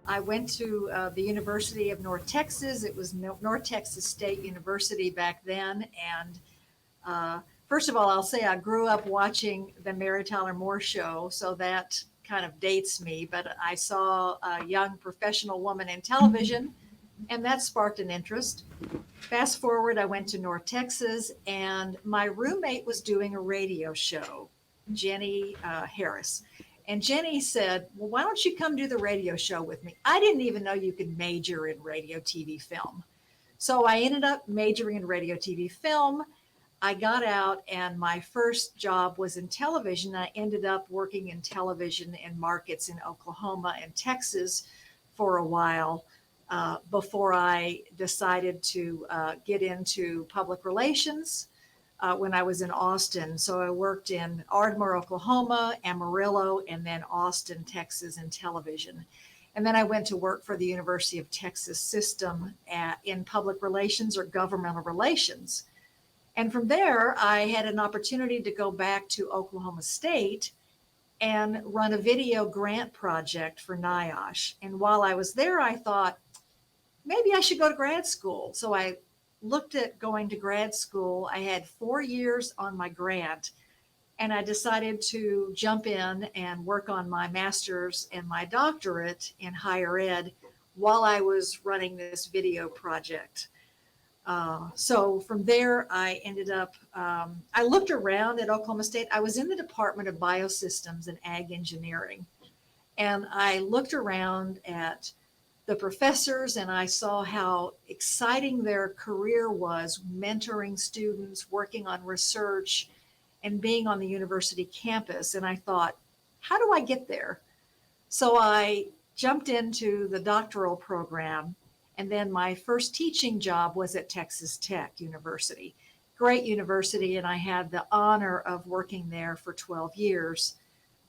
I went to the University of North Texas. It was North Texas State University back then. And first of all, I'll say I grew up watching the Mary Tyler Moore Show, so that kind of dates me. But I saw a young professional woman in television, and that sparked an interest. Fast forward, I went to North Texas, and my roommate was doing a radio show, Jenny Harris. And Jenny said, "Well, why don't you come do the radio show with me?" I didn't even know you could major in radio, TV, film. So I ended up majoring in radio, TV, film. I got out, and my first job was in television. I ended up working in television in markets in Oklahoma and Texas for a while before I decided to get into public relations when I was in Austin. So I worked in Ardmore, Oklahoma, Amarillo, and then Austin, Texas in television. And then I went to work for the University of Texas system in public relations or governmental relations. And from there, I had an opportunity to go back to Oklahoma State and run a video grant project for NIOSH. And while I was there, I thought, maybe I should go to grad school. So I looked at going to grad school. I had 4 years on my grant, and I decided to jump in and work on my master's and my doctorate in higher ed while I was running this video project. So from there, I ended up, I looked around at Oklahoma State. I was in the Department of Biosystems and Ag Engineering. And I looked around at the professors, and I saw how exciting their career was, mentoring students, working on research, and being on the university campus. And I thought, how do I get there? So I jumped into the doctoral program. And then my first teaching job was at Texas Tech University. Great university, and I had the honor of working there for 12 years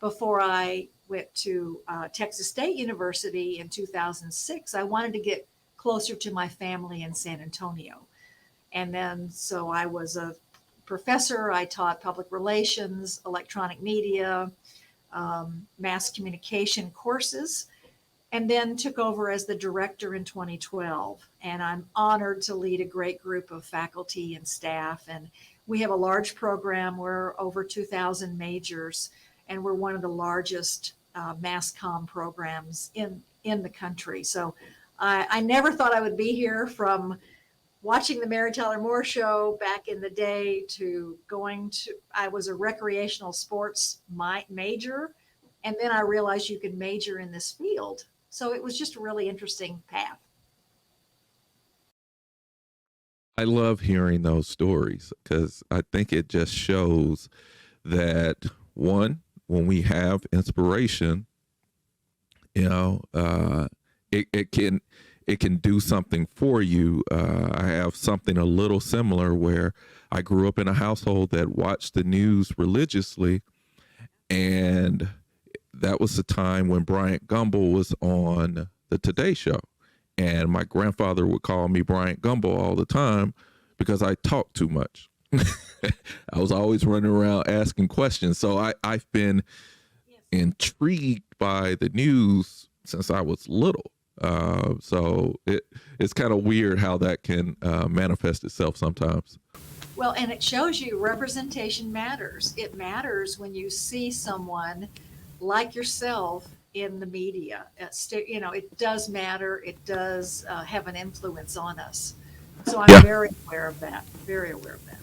before I went to Texas State University in 2006. I wanted to get closer to my family in San Antonio. And then, so I was a professor. I taught public relations, electronic media, mass communication courses, and then took over as the director in 2012. And I'm honored to lead a great group of faculty and staff. And we have a large program. We're over 2,000 majors, and we're one of the largest mass comm programs in the country. So I never thought I would be here, from watching the Mary Tyler Moore Show back in the day to I was a recreational sports major. And then I realized you could major in this field. So it was just a really interesting path. I love hearing those stories because I think it just shows that, one, when we have inspiration, it can do something for you. I have something a little similar where I grew up in a household that watched the news religiously, and that was the time when Bryant Gumbel was on the Today Show. And my grandfather would call me Bryant Gumbel all the time because I talked too much. I was always running around asking questions. So I've been intrigued by the news since I was little. So it's kind of weird how that can manifest itself sometimes. Well, and it shows you representation matters. It matters when you see someone like yourself in the media. It does matter. It does have an influence on us. So I'm very aware of that, very aware of that.